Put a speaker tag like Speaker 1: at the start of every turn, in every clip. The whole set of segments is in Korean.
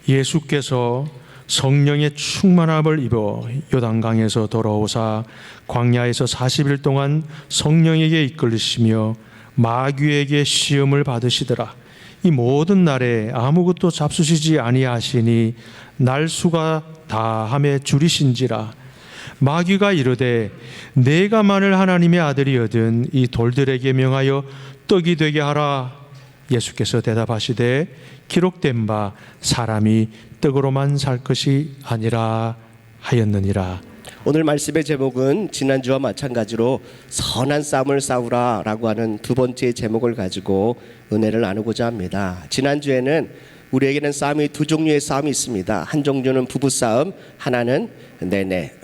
Speaker 1: 예수께서 성령의 충만함을 입어 요단강에서 돌아오사 광야에서 40일 동안 성령에게 이끌리시며 마귀에게 시험을 받으시더라. 이 모든 날에 아무것도 잡수시지 아니하시니 날수가 다함에 줄이신지라. 마귀가 이르되 내가 만일 하나님의 아들이거든 이 돌들에게 명하여 떡이 되게 하라. 예수께서 대답하시되 기록된 바 사람이 떡으로만 살 것이 아니라 하였느니라.
Speaker 2: 오늘 말씀의 제목은 지난주와 마찬가지로 선한 싸움을 싸우라 라고 하는 두 번째 제목을 가지고 은혜를 나누고자 합니다. 지난주에는 우리에게는 싸움이 두 종류의 싸움이 있습니다. 한 종류는 부부싸움, 하나는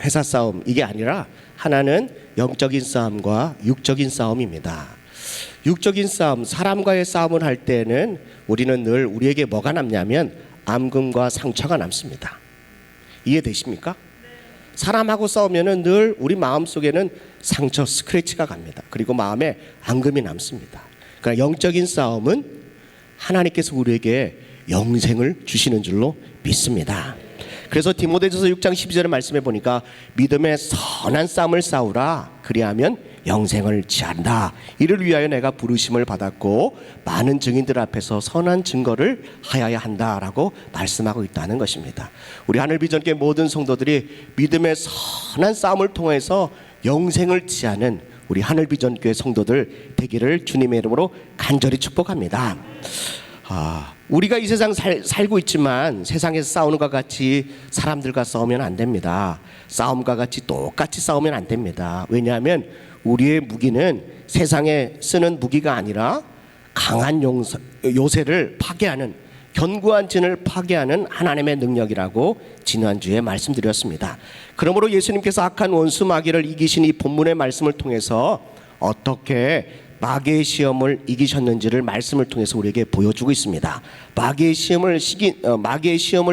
Speaker 2: 회사 싸움. 이게 아니라 하나는 영적인 싸움과 육적인 싸움입니다. 육적인 싸움, 사람과의 싸움을 할 때는 우리는 늘 우리에게 뭐가 남냐면 암금과 상처가 남습니다. 이해되십니까? 사람하고 싸우면은 늘 우리 마음속에는 상처, 스크래치가 갑니다. 그리고 마음에 앙금이 남습니다. 그러니까 영적인 싸움은 하나님께서 우리에게 영생을 주시는 줄로 믿습니다. 그래서 디모데전서 6장 12절의 말씀에 보니까 믿음의 선한 싸움을 싸우라. 그리하면 영생을 취한다. 이를 위하여 내가 부르심을 받았고 많은 증인들 앞에서 선한 증거를 하여야 한다라고 말씀하고 있다는 것입니다. 우리 하늘비전교회 모든 성도들이 믿음의 선한 싸움을 통해서 영생을 취하는 우리 하늘비전교회 성도들 되기를 주님의 이름으로 간절히 축복합니다. 우리가 이 세상 살고 있지만 세상에서 싸우는 것 같이 사람들과 싸우면 안 됩니다. 싸움과 같이 똑같이 싸우면 안 됩니다. 왜냐하면 우리의 무기는 세상에 쓰는 무기가 아니라 강한 요새를 파괴하는, 견고한 진을 파괴하는 하나님의 능력이라고 지난주에 말씀드렸습니다. 그러므로 예수님께서 악한 원수 마귀를 이기신 이 본문의 말씀을 통해서 어떻게 마귀의 시험을 이기셨는지를 말씀을 통해서 우리에게 보여주고 있습니다. 마귀의 시험을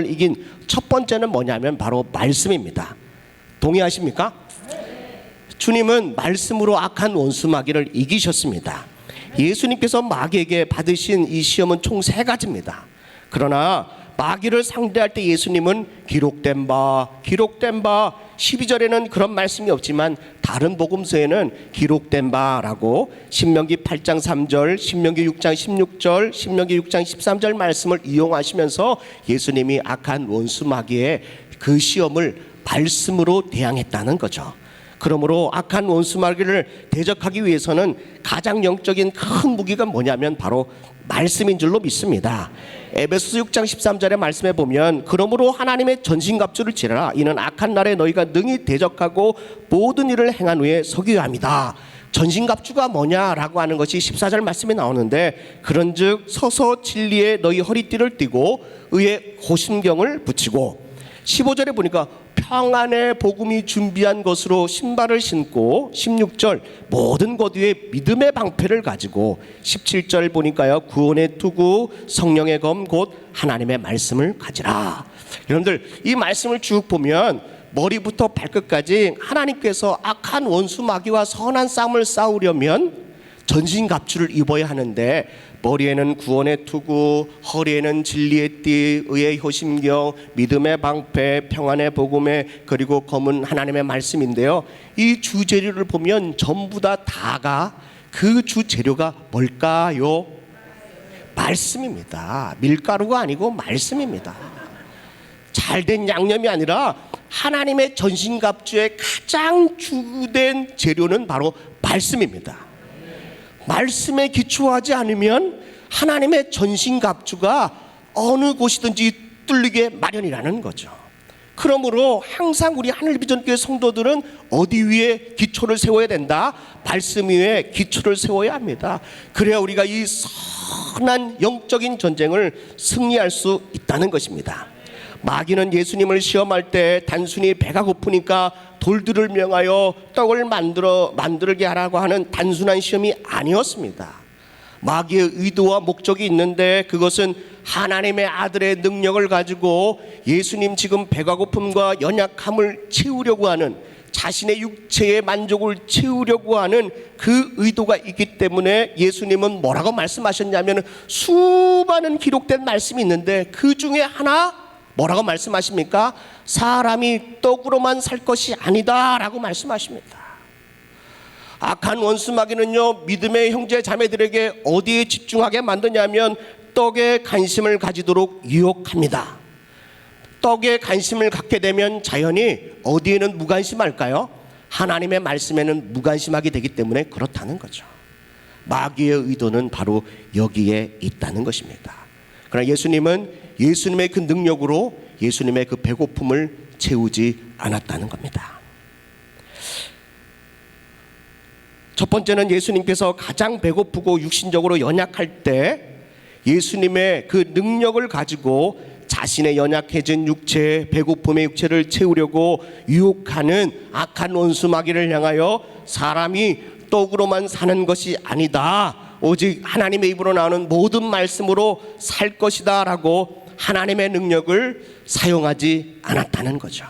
Speaker 2: 이긴 첫 번째는 뭐냐면 바로 말씀입니다. 동의하십니까? 주님은 말씀으로 악한 원수 마귀를 이기셨습니다. 예수님께서 마귀에게 받으신 이 시험은 총 3가지입니다. 그러나 마귀를 상대할 때 예수님은 기록된 바 12절에는 그런 말씀이 없지만 다른 복음서에는 기록된 바라고 신명기 8장 3절, 신명기 6장 16절, 신명기 6장 13절 말씀을 이용하시면서 예수님이 악한 원수 마귀의 그 시험을 말씀으로 대항했다는 거죠. 그러므로 악한 원수 마귀를 대적하기 위해서는 가장 영적인 큰 무기가 뭐냐면 바로 말씀인 줄로 믿습니다. 에베소서 6장 13절의 말씀에 보면 그러므로 하나님의 전신갑주를 지르라. 이는 악한 날에 너희가 능히 대적하고 모든 일을 행한 후에 서기야 합니다. 전신갑주가 뭐냐라고 하는 것이 14절 말씀에 나오는데 그런즉 서서 진리에 너희 허리띠를 띠고 의에 호심경을 붙이고 15절에 보니까 평안의 복음이 준비한 것으로 신발을 신고 16절 모든 것 위에 믿음의 방패를 가지고 17절 보니까요 구원의 투구 성령의 검 곧 하나님의 말씀을 가지라. 여러분들 이 말씀을 쭉 보면 머리부터 발끝까지 하나님께서 악한 원수 마귀와 선한 싸움을 싸우려면 전신갑주를 입어야 하는데 머리에는 구원의 투구, 허리에는 진리의 띠, 의의 효심경, 믿음의 방패, 평안의 복음에 그리고 검은 하나님의 말씀인데요. 이 주재료를 보면 전부 다가 그 주재료가 뭘까요? 말씀입니다. 밀가루가 아니고 말씀입니다. 잘된 양념이 아니라 하나님의 전신갑주의 가장 주된 재료는 바로 말씀입니다. 말씀에 기초하지 않으면 하나님의 전신갑주가 어느 곳이든지 뚫리게 마련이라는 거죠. 그러므로 항상 우리 하늘비전교회 성도들은 어디 위에 기초를 세워야 된다? 말씀 위에 기초를 세워야 합니다. 그래야 우리가 이 선한 영적인 전쟁을 승리할 수 있다는 것입니다. 마귀는 예수님을 시험할 때 단순히 배가 고프니까 돌들을 명하여 떡을 만들게 하라고 하는 단순한 시험이 아니었습니다. 마귀의 의도와 목적이 있는데 그것은 하나님의 아들의 능력을 가지고 예수님 지금 배가 고픔과 연약함을 채우려고 하는 자신의 육체의 만족을 채우려고 하는 그 의도가 있기 때문에 예수님은 뭐라고 말씀하셨냐면 수많은 기록된 말씀이 있는데 그 중에 하나 뭐라고 말씀하십니까? 사람이 떡으로만 살 것이 아니다라고 말씀하십니다. 악한 원수 마귀는요, 믿음의 형제 자매들에게 어디에 집중하게 만드냐면 떡에 관심을 가지도록 유혹합니다. 떡에 관심을 갖게 되면 자연히 어디에는 무관심할까요? 하나님의 말씀에는 무관심하게 되기 때문에 그렇다는 거죠. 마귀의 의도는 바로 여기에 있다는 것입니다. 그러나 예수님은 예수님의 그 능력으로 예수님의 그 배고픔을 채우지 않았다는 겁니다. 첫 번째는 예수님께서 가장 배고프고 육신적으로 연약할 때 예수님의 그 능력을 가지고 자신의 연약해진 육체, 배고픔의 육체를 채우려고 유혹하는 악한 원수 마귀를 향하여 사람이 떡으로만 사는 것이 아니다, 오직 하나님의 입으로 나오는 모든 말씀으로 살 것이다 라고 하나님의 능력을 사용하지 않았다는 거죠.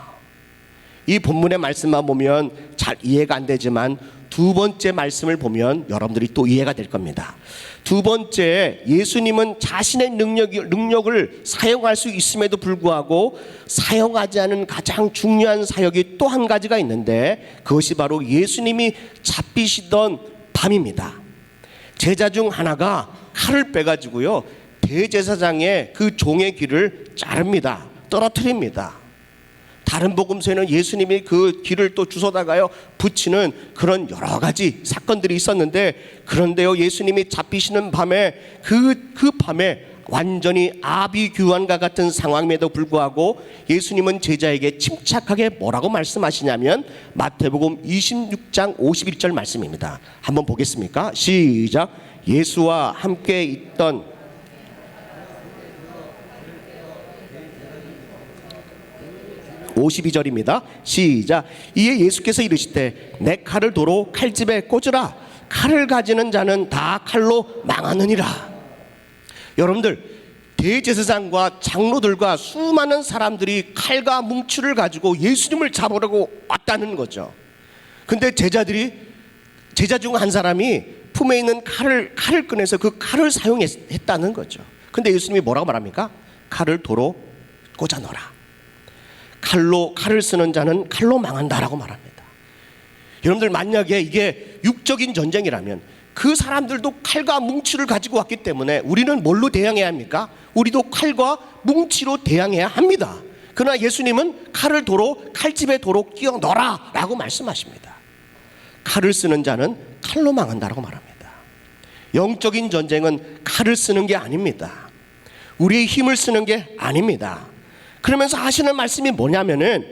Speaker 2: 이 본문의 말씀만 보면 잘 이해가 안 되지만 두 번째 말씀을 보면 여러분들이 또 이해가 될 겁니다. 두 번째, 예수님은 자신의 능력을 사용할 수 있음에도 불구하고 사용하지 않은 가장 중요한 사역이 또 한 가지가 있는데 그것이 바로 예수님이 잡히시던 밤입니다. 제자 중 하나가 칼을 빼가지고요, 대제사장의 그 종의 귀를 자릅니다. 떨어뜨립니다. 다른 복음서에는 예수님이 그 귀를 또 주워다가요 붙이는 그런 여러 가지 사건들이 있었는데, 그런데요, 예수님이 잡히시는 밤에 그 밤에 완전히 아비규환과 같은 상황임에도 불구하고 예수님은 제자에게 침착하게 뭐라고 말씀하시냐면 마태복음 26장 51절 말씀입니다. 한번 보겠습니까? 시작. 예수와 함께 있던 52절입니다. 시작. 이에 예수께서 이르시되 내 칼을 도로 칼집에 꽂으라. 칼을 가지는 자는 다 칼로 망하느니라. 여러분들, 대제사장과 장로들과 수많은 사람들이 칼과 뭉치를 가지고 예수님을 잡으려고 왔다는 거죠. 근데 제자 중 한 사람이 품에 있는 칼을 꺼내서 그 칼을 사용했다는 거죠. 근데 예수님이 뭐라고 말합니까? 칼을 도로 꽂아 넣어라. 칼을 쓰는 자는 칼로 망한다라고 말합니다. 여러분들, 만약에 이게 육적인 전쟁이라면 그 사람들도 칼과 뭉치를 가지고 왔기 때문에 우리는 뭘로 대항해야 합니까? 우리도 칼과 뭉치로 대항해야 합니다. 그러나 예수님은 칼을 도로 칼집에 도로 끼워 넣어라 라고 말씀하십니다. 칼을 쓰는 자는 칼로 망한다라고 말합니다. 영적인 전쟁은 칼을 쓰는 게 아닙니다. 우리의 힘을 쓰는 게 아닙니다. 그러면서 하시는 말씀이 뭐냐면은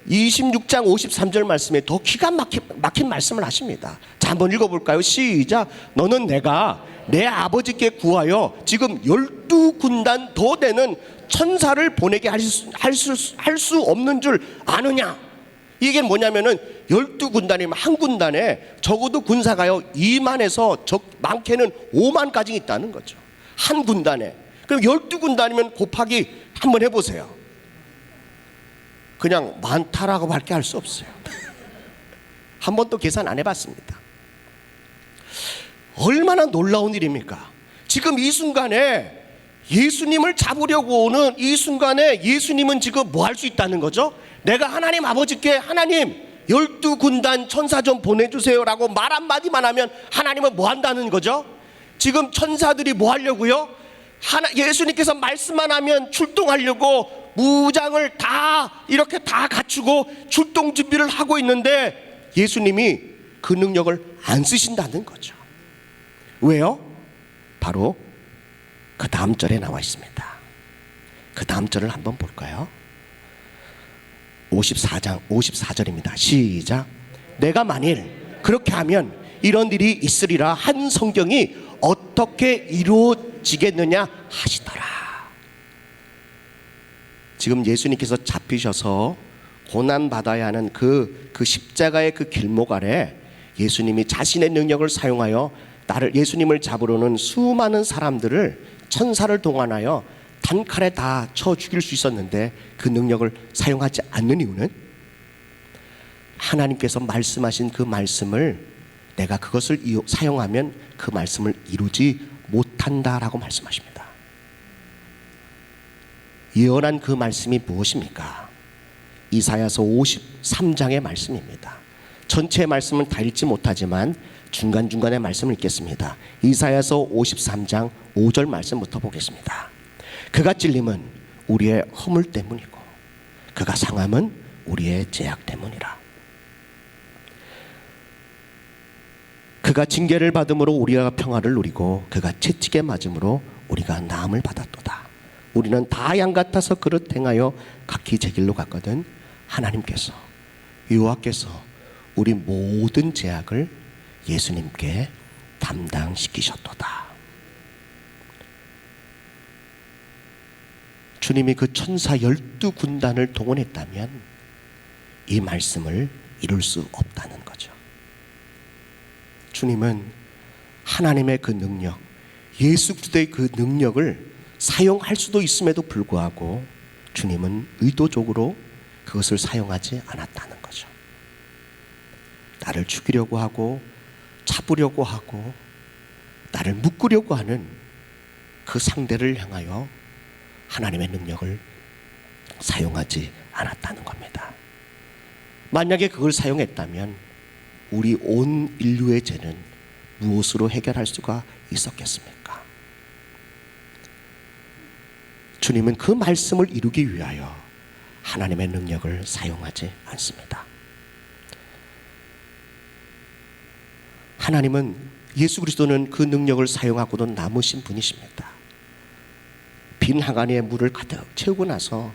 Speaker 2: 26장 53절 말씀에 더 기가 막힌 말씀을 하십니다. 자, 한번 읽어볼까요? 시작. 너는 내가 내 아버지께 구하여 지금 12군단 더 되는 천사를 보내게 할 수 없는 줄 아느냐? 이게 뭐냐면은 12군단이면 한 군단에 적어도 군사가요 2만에서 많게는 5만까지 있다는 거죠. 한 군단에. 그럼 12군단이면 곱하기 한번 해보세요. 그냥 많다라고 밖에 할 수 없어요. 한 번도 계산 안 해봤습니다. 얼마나 놀라운 일입니까? 지금 이 순간에 예수님을 잡으려고 오는 이 순간에 예수님은 지금 뭐 할 수 있다는 거죠? 내가 하나님 아버지께 하나님 12군단 천사 좀 보내주세요 라고 말 한마디만 하면 하나님은 뭐 한다는 거죠? 지금 천사들이 뭐 하려고요? 예수님께서 말씀만 하면 출동하려고 무장을 이렇게 다 갖추고 출동 준비를 하고 있는데 예수님이 그 능력을 안 쓰신다는 거죠. 왜요? 바로 그 다음 절에 나와 있습니다. 그 다음 절을 한번 볼까요? 54장 54절입니다. 시작. 내가 만일 그렇게 하면 이런 일이 있으리라 한 성경이 어떻게 이루어지겠느냐 하시더라. 지금 예수님께서 잡히셔서 고난받아야 하는 그 십자가의 그 길목 아래 예수님이 자신의 능력을 사용하여 예수님을 잡으러는 수많은 사람들을 천사를 동원하여 단칼에 다 쳐 죽일 수 있었는데 그 능력을 사용하지 않는 이유는 하나님께서 말씀하신 그 말씀을 내가 그것을 사용하면 그 말씀을 이루지 못한다라고 말씀하십니다. 예언한 그 말씀이 무엇입니까? 이사야서 53장의 말씀입니다. 전체 말씀은 다 읽지 못하지만 중간중간의 말씀을 읽겠습니다. 이사야서 53장 5절 말씀부터 보겠습니다. 그가 찔림은 우리의 허물 때문이고 그가 상함은 우리의 죄악 때문이라. 그가 징계를 받음으로 우리가 평화를 누리고 그가 채찍에 맞음으로 우리가 나음을 받았도다. 우리는 다 양 같아서 그릇 행하여 각기 제 길로 갔거든. 하나님께서, 여호와께서 우리 모든 죄악을 예수님께 담당시키셨도다. 주님이 그 천사 12군단을 동원했다면 이 말씀을 이룰 수 없다는 거죠. 주님은 하나님의 그 능력, 예수 그리스도의 그 능력을 사용할 수도 있음에도 불구하고 주님은 의도적으로 그것을 사용하지 않았다는 거죠. 나를 죽이려고 하고 잡으려고 하고 나를 묶으려고 하는 그 상대를 향하여 하나님의 능력을 사용하지 않았다는 겁니다. 만약에 그걸 사용했다면 우리 온 인류의 죄는 무엇으로 해결할 수가 있었겠습니까? 주님은 그 말씀을 이루기 위하여 하나님의 능력을 사용하지 않습니다. 하나님은, 예수 그리스도는 그 능력을 사용하고도 남으신 분이십니다. 빈 항아리에 물을 가득 채우고 나서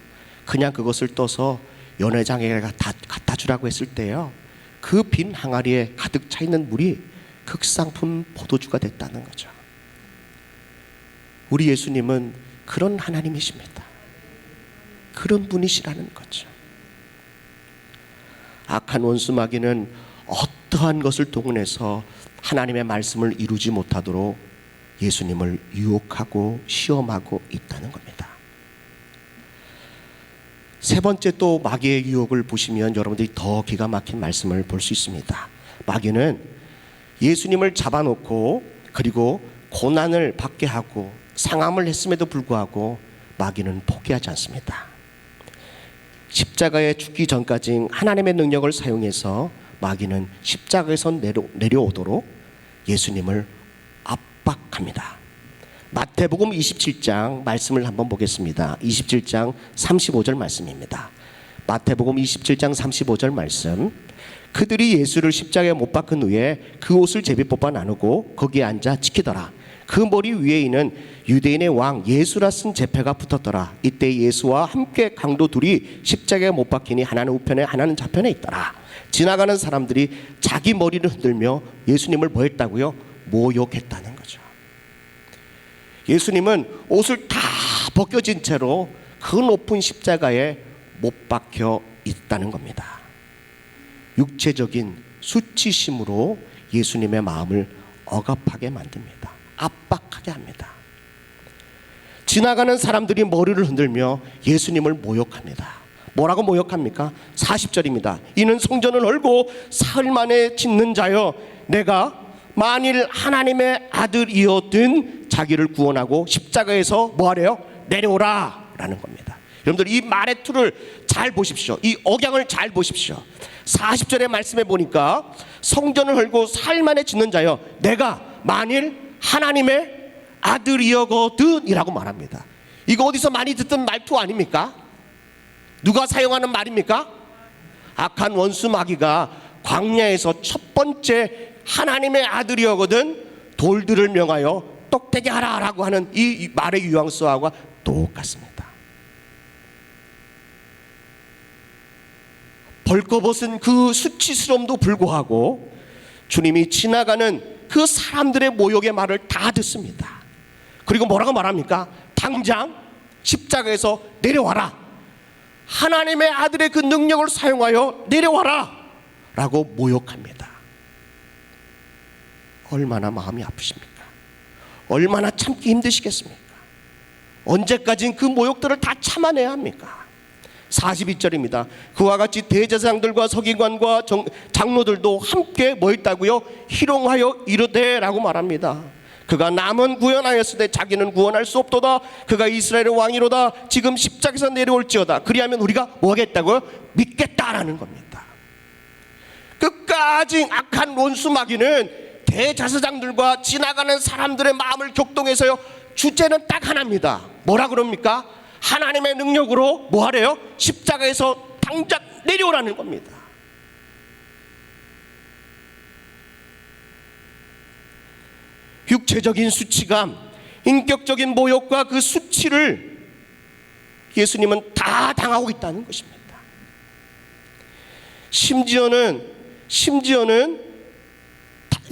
Speaker 2: 그냥 그것을 떠서 연회장에 갖다 주라고 했을 때요, 그 빈 항아리에 가득 차 있는 물이 극상품 포도주가 됐다는 거죠. 우리 예수님은 그런 하나님이십니다. 그런 분이시라는 거죠. 악한 원수 마귀는 어떠한 것을 동원해서 하나님의 말씀을 이루지 못하도록 예수님을 유혹하고 시험하고 있다는 겁니다. 세 번째 또 마귀의 유혹을 보시면 여러분들이 더 기가 막힌 말씀을 볼 수 있습니다. 마귀는 예수님을 잡아놓고 그리고 고난을 받게 하고 상함을 했음에도 불구하고 마귀는 포기하지 않습니다. 십자가에 죽기 전까지 하나님의 능력을 사용해서 마귀는 십자가에서 내려오도록 예수님을 압박합니다. 마태복음 27장 말씀을 한번 보겠습니다. 27장 35절 말씀입니다. 마태복음 27장 35절 말씀. 그들이 예수를 십자가에 못 박은 후에 그 옷을 제비 뽑아 나누고 거기에 앉아 지키더라. 그 머리 위에 있는 유대인의 왕 예수라 쓴 제패가 붙었더라. 이때 예수와 함께 강도 둘이 십자가에 못 박히니 하나는 우편에 하나는 좌편에 있더라. 지나가는 사람들이 자기 머리를 흔들며 예수님을 뭐 했다고요? 모욕했다는 거죠. 예수님은 옷을 다 벗겨진 채로 그 높은 십자가에 못 박혀 있다는 겁니다. 육체적인 수치심으로 예수님의 마음을 억압하게 만듭니다. 압박하게 합니다. 지나가는 사람들이 머리를 흔들며 예수님을 모욕합니다. 뭐라고 모욕합니까? 40절입니다. 이는 성전을 헐고 사흘 만에 짓는 자여, 내가 만일 하나님의 아들이었든 자기를 구원하고 십자가에서 뭐하래요? 내려오라 라는 겁니다. 여러분들 이 말의 틀을 잘 보십시오. 이 억양을 잘 보십시오. 40절의 말씀에 보니까 성전을 헐고 사흘 만에 짓는 자여, 내가 만일 하나님의 아들이여거든 이라고 말합니다. 이거 어디서 많이 듣던 말투 아닙니까? 누가 사용하는 말입니까? 악한 원수 마귀가 광야에서 첫 번째 하나님의 아들이여거든 돌들을 명하여 똑되게 하라 라고 하는 이 말의 뉘앙스와 똑같습니다. 벌거벗은 그 수치스러움도 불구하고 주님이 지나가는 그 사람들의 모욕의 말을 다 듣습니다. 그리고 뭐라고 말합니까? 당장 십자가에서 내려와라. 하나님의 아들의 그 능력을 사용하여 내려와라 라고 모욕합니다. 얼마나 마음이 아프십니까? 얼마나 참기 힘드시겠습니까? 언제까지 그 모욕들을 다 참아내야 합니까? 42절입니다. 그와 같이 대제사장들과 서기관과 장로들도 함께 뭐 했다고요? 희롱하여 이르되 라고 말합니다. 그가 남은 구원하였으되 자기는 구원할 수 없도다. 그가 이스라엘의 왕이로다. 지금 십자가에서 내려올지어다. 그리하면 우리가 뭐 하겠다고요? 믿겠다라는 겁니다. 끝까지 악한 원수 마귀는 대제사장들과 지나가는 사람들의 마음을 격동해서요, 주제는 딱 하나입니다. 뭐라 그럽니까? 하나님의 능력으로 뭐 하래요? 십자가에서 당장 내려오라는 겁니다. 육체적인 수치감, 인격적인 모욕과 그 수치를 예수님은 다 당하고 있다는 것입니다. 심지어는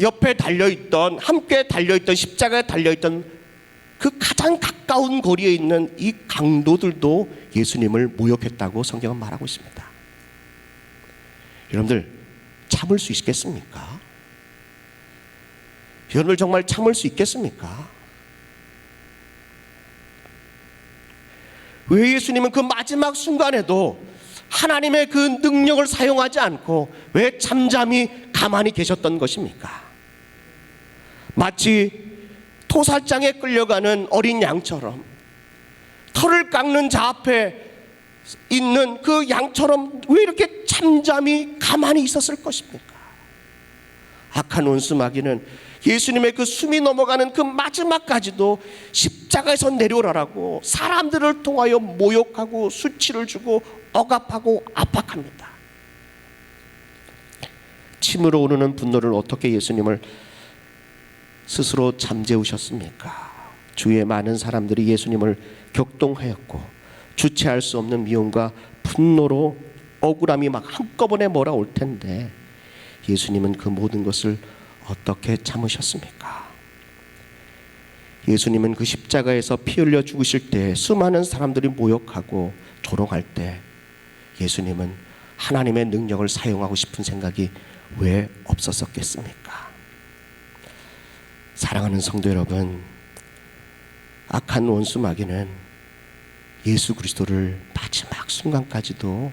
Speaker 2: 옆에 달려있던, 함께 달려있던, 십자가에 달려있던 그 가장 가까운 거리에 있는 이 강도들도 예수님을 모욕했다고 성경은 말하고 있습니다. 여러분들 참을 수 있겠습니까? 여러분들 정말 참을 수 있겠습니까? 왜 예수님은 그 마지막 순간에도 하나님의 그 능력을 사용하지 않고 왜 잠잠히 가만히 계셨던 것입니까? 마치 토살장에 끌려가는 어린 양처럼, 털을 깎는 자 앞에 있는 그 양처럼 왜 이렇게 잠잠히 가만히 있었을 것입니까? 악한 원수 마귀는 예수님의 그 숨이 넘어가는 그 마지막까지도 십자가에서 내려오라라고 사람들을 통하여 모욕하고 수치를 주고 억압하고 압박합니다. 침으로 오르는 분노를 어떻게 예수님을 스스로 잠재우셨습니까? 주위의 많은 사람들이 예수님을 격동하였고 주체할 수 없는 미움과 분노로 억울함이 막 한꺼번에 몰아올 텐데 예수님은 그 모든 것을 어떻게 참으셨습니까? 예수님은 그 십자가에서 피 흘려 죽으실 때 수많은 사람들이 모욕하고 조롱할 때 예수님은 하나님의 능력을 사용하고 싶은 생각이 왜 없었겠습니까? 사랑하는 성도 여러분, 악한 원수 마귀는 예수 그리스도를 마지막 순간까지도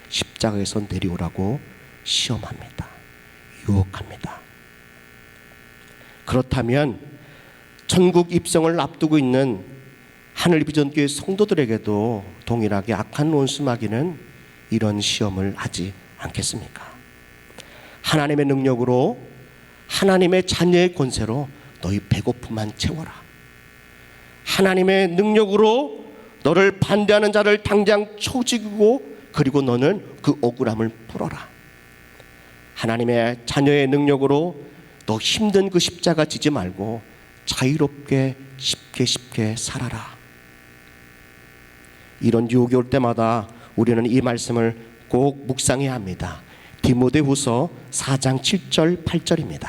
Speaker 2: 십자가에서 내려오라고 시험합니다. 유혹합니다. 그렇다면 천국 입성을 앞두고 있는 하늘비전교회 성도들에게도 동일하게 악한 원수 마귀는 이런 시험을 하지 않겠습니까? 하나님의 능력으로, 하나님의 자녀의 권세로 너희 배고픔만 채워라. 하나님의 능력으로 너를 반대하는 자를 당장 초지고 그리고 너는 그 억울함을 풀어라. 하나님의 자녀의 능력으로 너 힘든 그 십자가 지지 말고 자유롭게 쉽게 살아라. 이런 유혹이 올 때마다 우리는 이 말씀을 꼭 묵상해야 합니다. 디모데후서 4장 7절 8절입니다.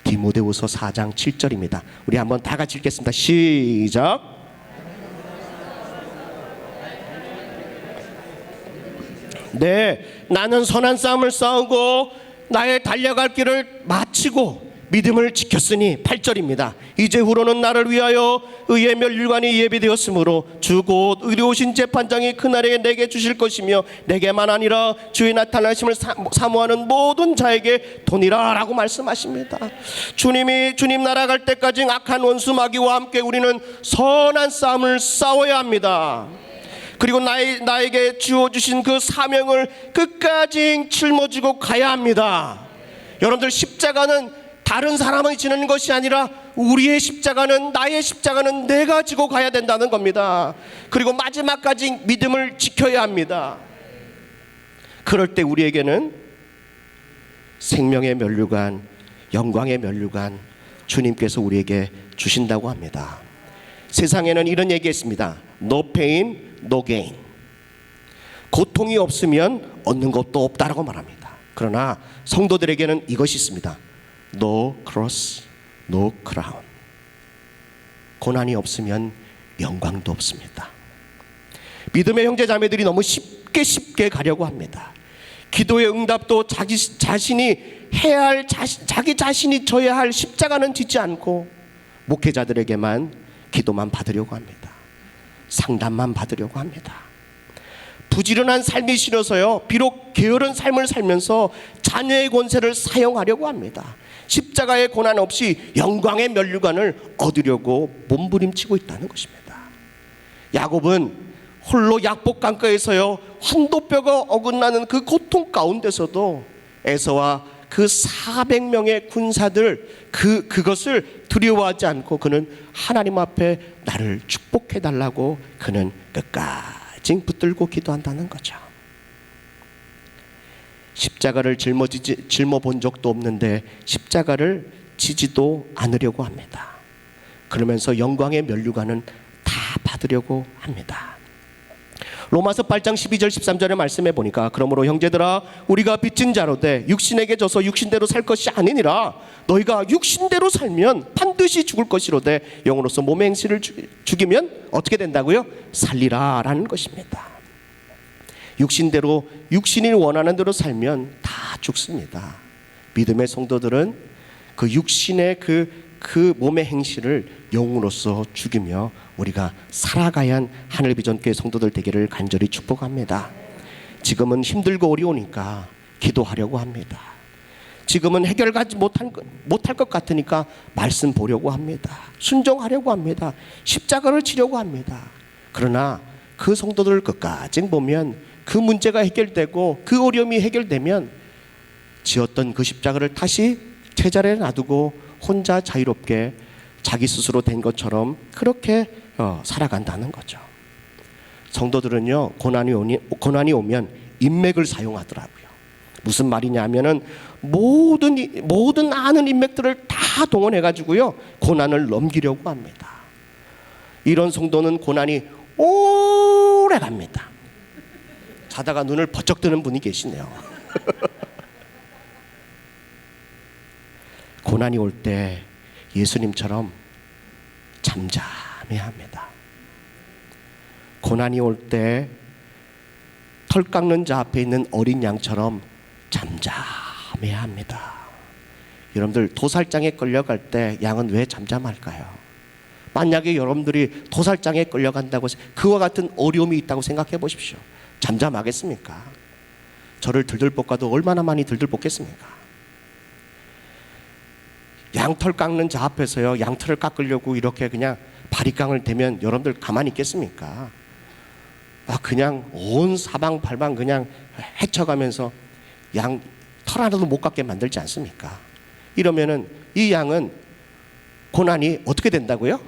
Speaker 2: 디모데후서 4장 7절입니다. 우리 한번 다 같이 읽겠습니다. 시작. 네, 나는 선한 싸움을 싸우고 나의 달려갈 길을 마치고 믿음을 지켰으니 8절입니다. 이제후로는 나를 위하여 의의 멸류관이 예비되었으므로 주 곧 의로우신 재판장이 그날에 내게 주실 것이며 내게만 아니라 주의 나타나심을 사모하는 모든 자에게 도니라 라고 말씀하십니다. 주님 나라 갈 때까지 악한 원수 마귀와 함께 우리는 선한 싸움을 싸워야 합니다. 그리고 나에게 주어주신 그 사명을 끝까지 짊어지고 가야 합니다. 여러분들, 십자가는 다른 사람이 지는 것이 아니라 우리의 십자가는, 나의 십자가는 내가 지고 가야 된다는 겁니다. 그리고 마지막까지 믿음을 지켜야 합니다. 그럴 때 우리에게는 생명의 면류관, 영광의 면류관 주님께서 우리에게 주신다고 합니다. 세상에는 이런 얘기 있습니다. No pain, no gain. 고통이 없으면 얻는 것도 없다라고 말합니다. 그러나 성도들에게는 이것이 있습니다. No cross, no crown. 고난이 없으면 영광도 없습니다. 믿음의 형제 자매들이 너무 쉽게 가려고 합니다. 기도의 응답도 자기 자신이 해야 할, 자기 자신이 져야 할 십자가는 짓지 않고 목회자들에게만 기도만 받으려고 합니다. 상담만 받으려고 합니다. 부지런한 삶이 싫어서요, 비록 게으른 삶을 살면서 자녀의 권세를 사용하려고 합니다. 십자가의 고난 없이 영광의 면류관을 얻으려고 몸부림치고 있다는 것입니다. 야곱은 홀로 약복강가에서요 환도뼈가 어긋나는 그 고통 가운데서도 에서와 그 400명의 군사들 그것을 두려워하지 않고 그는 하나님 앞에 나를 축복해 달라고 그는 끝까지 붙들고 기도한다는 거죠. 십자가를 짊어본 적도 없는데 십자가를 지지도 않으려고 합니다. 그러면서 영광의 면류관은 다 받으려고 합니다. 로마서 8장 12절 13절의 말씀에 보니까 그러므로 형제들아 우리가 빚진 자로되 육신에게 져서 육신대로 살 것이 아니니라 너희가 육신대로 살면 반드시 죽을 것이로되 영으로서 몸의 행실을 죽이면 어떻게 된다고요? 살리라 라는 것입니다. 육신대로 육신이 원하는 대로 살면 다 죽습니다. 믿음의 성도들은 그 육신의 그 몸의 행실을 영으로서 죽이며 우리가 살아가야 한 하늘비전교회 성도들 되기를 간절히 축복합니다. 지금은 힘들고 어려우니까 기도하려고 합니다. 지금은 해결하지 못할 것 같으니까 말씀 보려고 합니다. 순종하려고 합니다. 십자가를 지려고 합니다. 그러나 그 성도들을 끝까지 보면 그 문제가 해결되고 그 어려움이 해결되면 지었던 그 십자가를 다시 제자리에 놔두고 혼자 자유롭게 자기 스스로 된 것처럼 그렇게 살아간다는 거죠. 성도들은요 고난이 오면 인맥을 사용하더라고요. 무슨 말이냐 하면은 모든 아는 인맥들을 다 동원해 가지고요 고난을 넘기려고 합니다. 이런 성도는 고난이 오래 갑니다. 자다가 눈을 번쩍 뜨는 분이 계시네요. 고난이 올 때 예수님처럼 잠잠해야 합니다. 고난이 올 때 털 깎는 자 앞에 있는 어린 양처럼 잠잠해야 합니다. 여러분들 도살장에 끌려갈 때 양은 왜 잠잠할까요? 만약에 여러분들이 도살장에 끌려간다고 그와 같은 어려움이 있다고 생각해 보십시오. 잠잠하겠습니까? 저를 들들 볶아도 얼마나 많이 들들 볶겠습니까? 양털 깎는 자 앞에서요 양털을 깎으려고 이렇게 그냥 바리깡을 대면 여러분들 가만히 있겠습니까? 그냥 온 사방팔방 그냥 헤쳐가면서 양 털 하나도 못 깎게 만들지 않습니까? 이러면은 이 양은 고난이 어떻게 된다고요?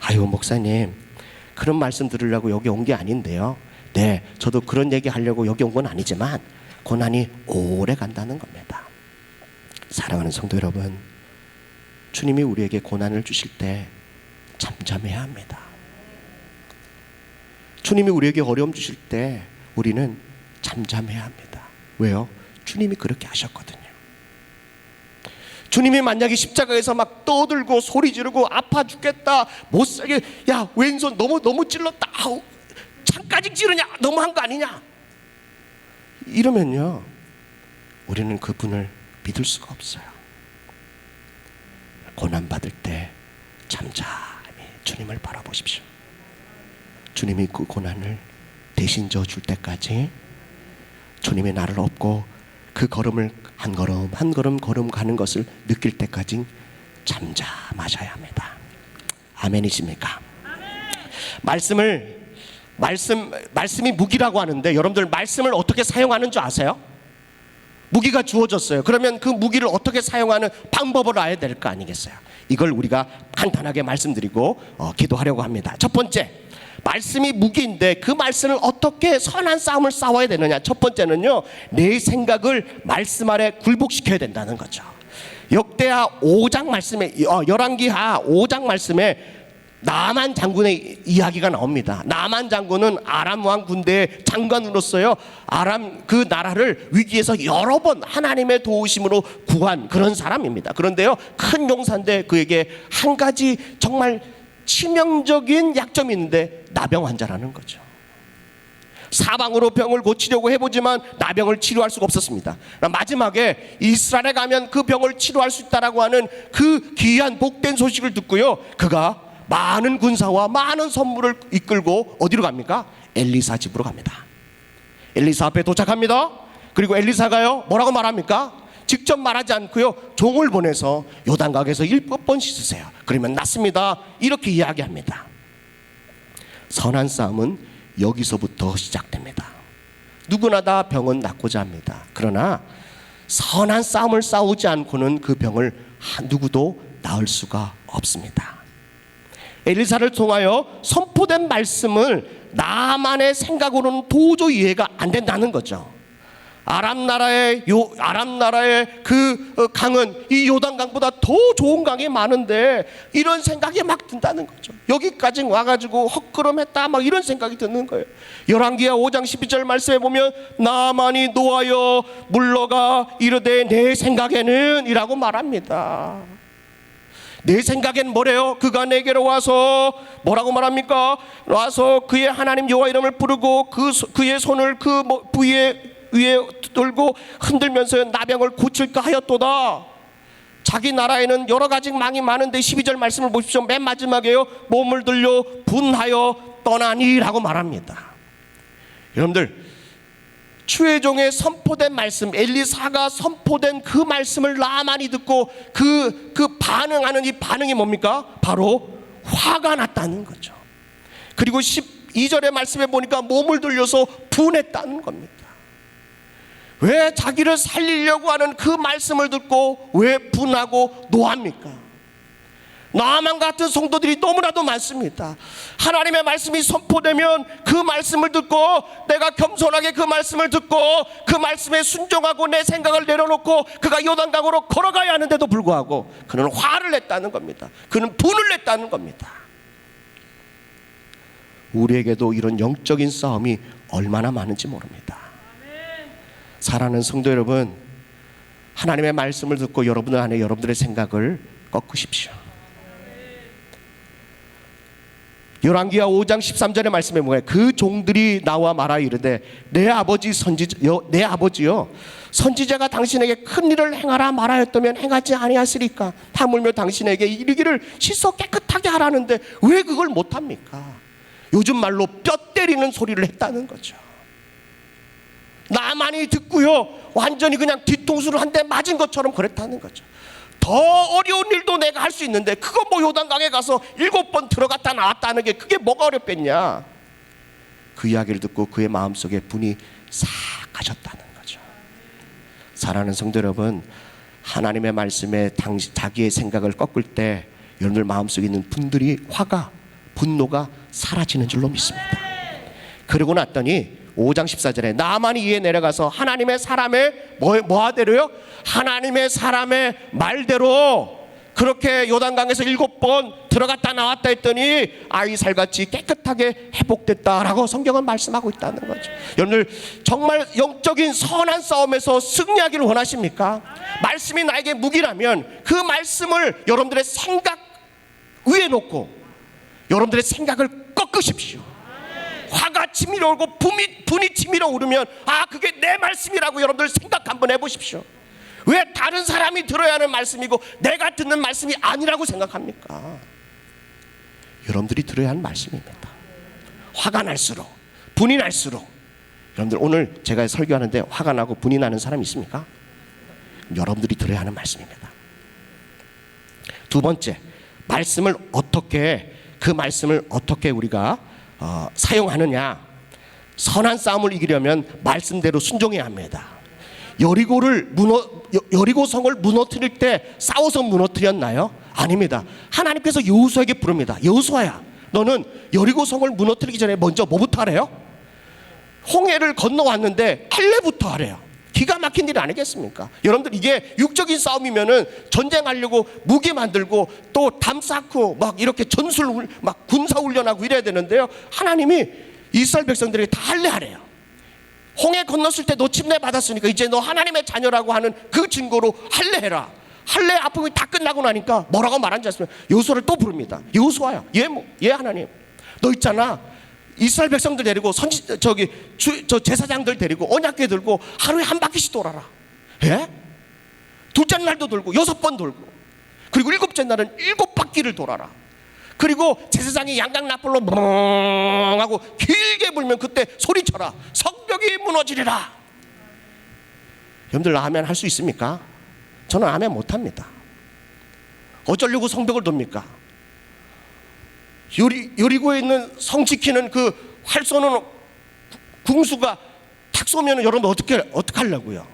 Speaker 2: 아유 목사님 그런 말씀 들으려고 여기 온 게 아닌데요. 네, 저도 그런 얘기 하려고 여기 온 건 아니지만 고난이 오래 간다는 겁니다. 사랑하는 성도 여러분, 주님이 우리에게 고난을 주실 때 잠잠해야 합니다. 주님이 우리에게 어려움 주실 때 우리는 잠잠해야 합니다. 왜요? 주님이 그렇게 하셨거든요. 주님이 만약에 십자가에서 막 떠들고 소리 지르고 아파 죽겠다 못살게 야 왼손 너무 찔렀다 아우 창까지 찌르냐 너무한 거 아니냐 이러면요 우리는 그분을 믿을 수가 없어요. 고난받을 때 잠잠히 주님을 바라보십시오. 주님이 그 고난을 대신 져줄 때까지 주님이 나를 업고 그 걸음을 한 걸음 한 걸음 걸음가는 것을 느낄 때까지 잠잠하셔야 합니다. 아멘이십니까? 말씀이 무기라고 하는데 여러분들 말씀을 어떻게 사용하는 줄 아세요? 무기가 주어졌어요. 그러면 그 무기를 어떻게 사용하는 방법을 알아야 될 거 아니겠어요? 이걸 우리가 간단하게 말씀드리고 기도하려고 합니다. 첫 번째, 말씀이 무기인데 그 말씀을 어떻게 선한 싸움을 싸워야 되느냐. 첫 번째는요, 내 생각을 말씀 아래 굴복시켜야 된다는 거죠. 역대하 5장 말씀에 열왕기하 5장 말씀에 나만 장군의 이야기가 나옵니다. 나만 장군은 아람 왕 군대의 장관으로서요 아람 그 나라를 위기에서 여러 번 하나님의 도우심으로 구한 그런 사람입니다. 그런데요 큰 용사인데 그에게 한 가지 정말 치명적인 약점이 있는데 나병 환자라는 거죠. 사방으로 병을 고치려고 해보지만 나병을 치료할 수가 없었습니다. 마지막에 이스라엘에 가면 그 병을 치료할 수 있다라고 하는 그 귀한 복된 소식을 듣고요 그가 많은 군사와 많은 선물을 이끌고 어디로 갑니까? 엘리사 집으로 갑니다. 엘리사 앞에 도착합니다. 그리고 엘리사가요 뭐라고 말합니까? 직접 말하지 않고요 종을 보내서 요단강에서 7번 씻으세요. 그러면 낫습니다. 이렇게 이야기합니다. 선한 싸움은 여기서부터 시작됩니다. 누구나 다 병은 낫고자 합니다. 그러나 선한 싸움을 싸우지 않고는 그 병을 누구도 나을 수가 없습니다. 엘리사를 통하여 선포된 말씀을 나만의 생각으로는 도저히 이해가 안 된다는 거죠. 아람 나라의 그 강은 이 요단강보다 더 좋은 강이 많은데 이런 생각이 막 든다는 거죠. 여기까지 와가지고 헛걸음했다 막 이런 생각이 드는 거예요. 열왕기하 5장 12절 말씀에 보면 나만이 노하여 물러가 이르되 내 생각에는 이라고 말합니다. 내 생각엔 뭐래요? 그가 내게로 와서 뭐라고 말합니까? 와서 그의 하나님 여호와 이름을 부르고 그의 손을 그 부위에 위에 들고 흔들면서 나병을 고칠까 하였도다. 자기 나라에는 여러 가지 망이 많은데 12절 말씀을 보십시오. 맨 마지막에요 몸을 들려 분하여 떠나니라고 말합니다. 여러분들 주의 종의 선포된 말씀, 엘리사가 선포된 그 말씀을 나만이 듣고 그 반응하는 이 반응이 뭡니까? 바로 화가 났다는 거죠. 그리고 12절의 말씀에 보니까 몸을 들려서 분했다는 겁니다. 왜 자기를 살리려고 하는 그 말씀을 듣고 왜 분하고 노합니까? 나만 같은 성도들이 너무나도 많습니다. 하나님의 말씀이 선포되면 그 말씀을 듣고 내가 겸손하게 그 말씀을 듣고 그 말씀에 순종하고 내 생각을 내려놓고 그가 요단강으로 걸어가야 하는데도 불구하고 그는 화를 냈다는 겁니다. 그는 분을 냈다는 겁니다. 우리에게도 이런 영적인 싸움이 얼마나 많은지 모릅니다. 사랑하는 성도 여러분, 하나님의 말씀을 듣고 여러분들 안에 여러분들의 생각을 꺾으십시오. 열왕기하 5장 13절의 말씀에 뭐예요? 그 종들이 나와 말하 이르되 내 아버지요 선지자가 당신에게 큰 일을 행하라 말하였다면 행하지 아니하시리까? 하물며 당신에게 이르기를 씻어 깨끗하게 하라는데 왜 그걸 못합니까? 요즘 말로 뼈 때리는 소리를 했다는 거죠. 나만이 듣고요 완전히 그냥 뒤통수를 한 대 맞은 것처럼 그랬다는 거죠. 더 어려운 일도 내가 할 수 있는데 그거 뭐 요단강에 가서 7번 들어갔다 나왔다 하는 게 그게 뭐가 어렵겠냐. 그 이야기를 듣고 그의 마음속에 분이 싹 가셨다는 거죠. 사랑하는 성도 여러분, 하나님의 말씀에 자기의 생각을 꺾을 때 여러분들 마음속에 있는 화가 분노가 사라지는 줄로 믿습니다. 그러고 났더니 5장 14절에 나만이 이에 내려가서 하나님의 사람의 뭐하대로요? 하나님의 사람의 말대로 그렇게 요단강에서 7번 들어갔다 나왔다 했더니 아이살같이 깨끗하게 회복됐다라고 성경은 말씀하고 있다는 거죠. 여러분들 정말 영적인 선한 싸움에서 승리하기를 원하십니까? 말씀이 나에게 무기라면 그 말씀을 여러분들의 생각 위에 놓고 여러분들의 생각을 꺾으십시오. 화가 치밀어 오르고 분이 치밀어 오르면 그게 내 말씀이라고 여러분들 생각 한번 해보십시오. 왜 다른 사람이 들어야 하는 말씀이고 내가 듣는 말씀이 아니라고 생각합니까? 여러분들이 들어야 하는 말씀입니다. 화가 날수록 분이 날수록 여러분들 오늘 제가 설교하는데 화가 나고 분이 나는 사람 있습니까? 여러분들이 들어야 하는 말씀입니다. 두 번째, 그 말씀을 어떻게 우리가 사용하느냐. 선한 싸움을 이기려면 말씀대로 순종해야 합니다. 여리고성을 무너뜨릴 때 싸워서 무너뜨렸나요? 아닙니다. 하나님께서 여호수아에게 부릅니다. 여호수아야, 너는 여리고성을 무너뜨리기 전에 먼저 뭐부터 하래요? 홍해를 건너왔는데 할례부터 하래요. 기가 막힌 일 아니겠습니까? 여러분들 이게 육적인 싸움이면은 전쟁하려고 무기 만들고 또 담 쌓고 막 이렇게 막 군사 훈련하고 이래야 되는데요. 하나님이 이스라엘 백성들에게 다 할례하래요. 홍해 건넜을 때 너 침례 받았으니까 이제 너 하나님의 자녀라고 하는 그 증거로 할례해라. 할례 아픔이 다 끝나고 나니까 뭐라고 말한지 아십니까? 여호수아를 또 부릅니다. 여호수아야, 얘 하나님, 너 있잖아. 이스라엘 백성들 데리고 제사장들 데리고 언약궤 들고 하루에 한 바퀴씩 돌아라. 예? 둘째 날도 돌고 6번 돌고 그리고 7째 날은 7바퀴를 돌아라. 그리고 제사장이 양각 나팔로 멍 하고 길게 불면 그때 소리쳐라. 성벽이 무너지리라. 여러분들 아멘 할 수 있습니까? 저는 아멘 못합니다. 어쩌려고 성벽을 돕니까? 여리고에 있는 성 지키는 그 활 쏘는 궁수가 탁 쏘면 여러분 어떻게 하려고요?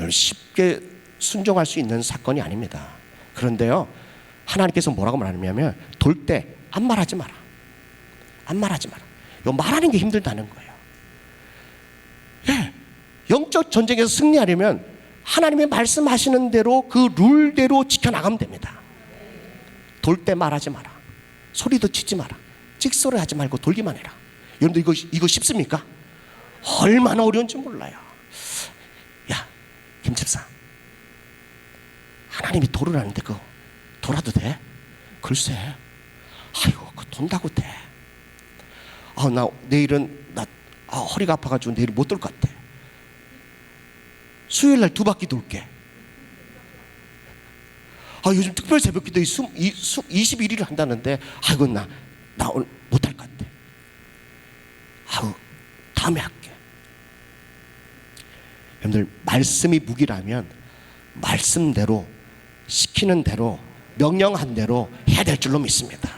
Speaker 2: 쉽게 순종할 수 있는 사건이 아닙니다. 그런데요, 하나님께서 뭐라고 말하냐면 돌 때 아무 말하지 마라. 아무 말하지 마라. 요 말하는 게 힘들다는 거예요. 예, 영적 전쟁에서 승리하려면 하나님이 말씀하시는 대로 그 룰대로 지켜나가면 됩니다. 돌 때 말하지 마라. 소리도 치지 마라. 찍소리 하지 말고 돌기만 해라. 여러분들 이거 쉽습니까? 얼마나 어려운지 몰라요. 야, 김 집사, 하나님이 돌을 하는데 그거 돌아도 돼? 글쎄, 아이고 그거 돈다고 돼. 나 내일은 허리가 아파가지고 내일 못 돌 것 같아. 수요일날 2바퀴 돌게. 요즘 특별 새벽기도 21일을 한다는데 아이고 나 오늘 못할 것 같아. 다음에 할게. 여러분들 말씀이 무기라면 말씀대로 시키는 대로 명령한 대로 해야 될 줄로 믿습니다.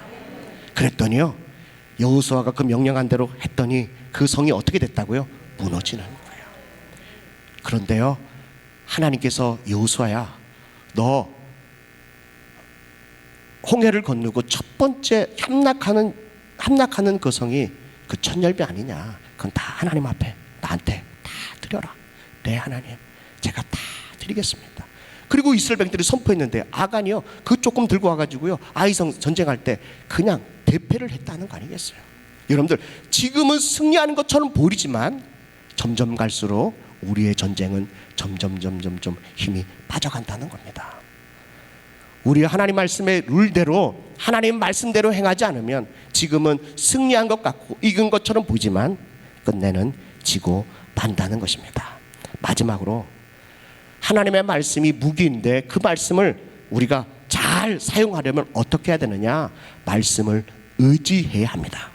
Speaker 2: 그랬더니요, 여호수아가 그 명령한 대로 했더니 그 성이 어떻게 됐다고요? 무너지는 거예요. 그런데요, 하나님께서 여호수아야, 너 홍해를 건너고 첫 번째 함락하는 그 성이 그 천열배 아니냐? 그건 다 하나님 앞에 나한테 다 드려라. 네 하나님, 제가 다 드리겠습니다. 그리고 이스라엘 백성들이 선포했는데 아간이요 그 조금 들고 와가지고요 아이성 전쟁할 때 그냥 대패를 했다는 거 아니겠어요? 여러분들 지금은 승리하는 것처럼 보이지만 점점 갈수록 우리의 전쟁은 점점 힘이 빠져간다는 겁니다. 우리 하나님 말씀의 룰대로 하나님 말씀대로 행하지 않으면 지금은 승리한 것 같고 이긴 것처럼 보이지만 끝내는 지고 만다는 것입니다. 마지막으로 하나님의 말씀이 무기인데 그 말씀을 우리가 잘 사용하려면 어떻게 해야 되느냐? 말씀을 의지해야 합니다.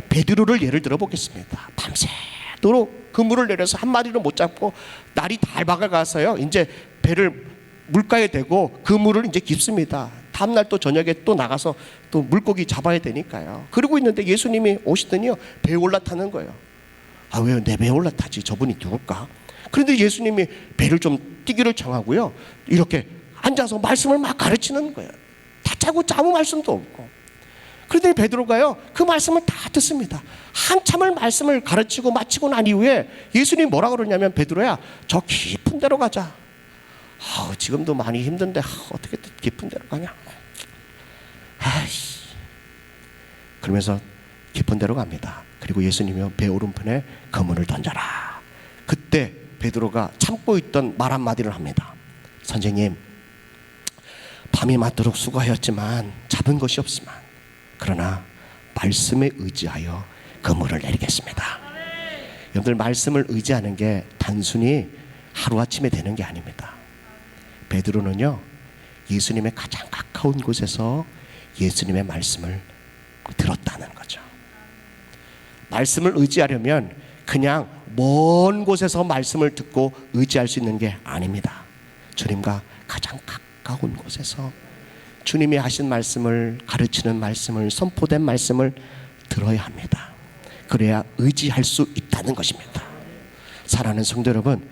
Speaker 2: 베드로를 예를 들어 보겠습니다. 밤새도록 그물을 내려서 한 마리도 못 잡고 날이 달박아 가서요 이제 배를 물가에 대고 그물을 이제 깊습니다. 다음날 또 저녁에 또 나가서 또 물고기 잡아야 되니까요. 그러고 있는데 예수님이 오시더니요 배에 올라타는 거예요. 왜 내 배에 올라타지? 저분이 누굴까? 그런데 예수님이 배를 좀 뛰기를 청하고요 이렇게 앉아서 말씀을 막 가르치는 거예요. 다짜고짜 아무 말씀도 없고. 그런데 베드로가요 그 말씀을 다 듣습니다. 한참을 말씀을 가르치고 마치고 난 이후에 예수님이 뭐라고 그러냐면 베드로야, 저 깊은 데로 가자. 지금도 많이 힘든데 어떻게 깊은 데로 가냐? 그러면서 깊은 데로 갑니다. 그리고 예수님이 배 오른편에 그물을 던져라. 그때 베드로가 참고 있던 말 한마디를 합니다. 선생님, 밤이 맞도록 수고하였지만 잡은 것이 없지만 그러나 말씀에 의지하여 그물을 내리겠습니다. 여러분들 말씀을 의지하는 게 단순히 하루아침에 되는 게 아닙니다. 베드로는요 예수님의 가장 가까운 곳에서 예수님의 말씀을 들었다는 거죠. 말씀을 의지하려면 그냥 먼 곳에서 말씀을 듣고 의지할 수 있는 게 아닙니다. 주님과 가장 가까운 곳에서 주님이 하신 말씀을, 가르치는 말씀을, 선포된 말씀을 들어야 합니다. 그래야 의지할 수 있다는 것입니다. 사랑하는 성도 여러분,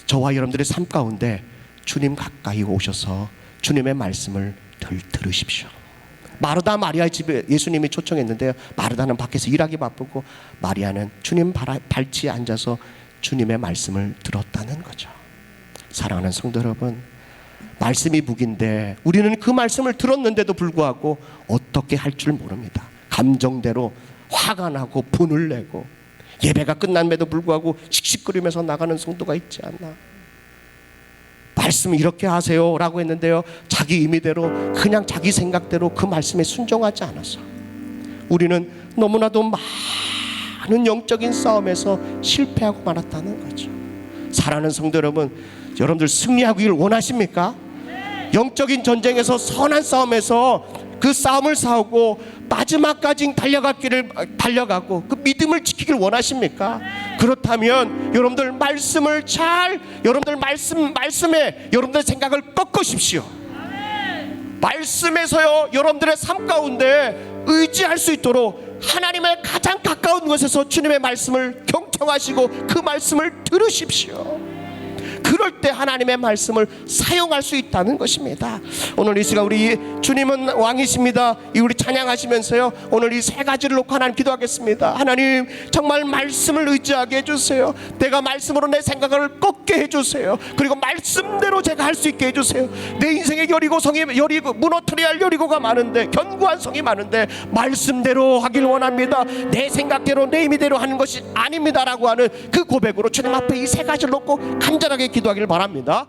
Speaker 2: 저와 여러분들의 삶 가운데 주님 가까이 오셔서 주님의 말씀을 들으십시오. 마르다 마리아의 집에 예수님이 초청했는데요 마르다는 밖에서 일하기 바쁘고 마리아는 주님 발치에 앉아서 주님의 말씀을 들었다는 거죠. 사랑하는 성도 여러분, 말씀이 무기인데 우리는 그 말씀을 들었는데도 불구하고 어떻게 할 줄 모릅니다. 감정대로 화가 나고 분을 내고 예배가 끝남에도 불구하고 씩씩거리면서 나가는 성도가 있지 않나. 말씀 이렇게 하세요 라고 했는데요 자기 임의대로 그냥 자기 생각대로 그 말씀에 순종하지 않아서 우리는 너무나도 많은 영적인 싸움에서 실패하고 말았다는 거죠. 사랑하는 성도 여러분, 여러분들 승리하기를 원하십니까? 영적인 전쟁에서 선한 싸움에서 그 싸움을 싸우고 마지막까지 달려가고 그 믿음을 지키길 원하십니까? 그렇다면 여러분들 여러분들 말씀에 여러분들의 생각을 꺾으십시오. 말씀에서요, 여러분들의 삶 가운데 의지할 수 있도록 하나님의 가장 가까운 곳에서 주님의 말씀을 경청하시고 그 말씀을 들으십시오. 그럴 때 하나님의 말씀을 사용할 수 있다는 것입니다. 오늘 이 시간 우리 주님은 왕이십니다. 우리 찬양하시면서요, 오늘 이 세 가지를 놓고 하나님 기도하겠습니다. 하나님, 정말 말씀을 의지하게 해주세요. 내가 말씀으로 내 생각을 꺾게 해주세요. 그리고 말씀대로 제가 할 수 있게 해주세요. 내 인생에 무너뜨려야 할 여리고가 많은데, 견고한 성이 많은데 말씀대로 하길 원합니다. 내 생각대로 내 임의대로 하는 것이 아닙니다라고 하는 그 고백으로 주님 앞에 이 세 가지를 놓고 간절하게 기도하기를 바랍니다.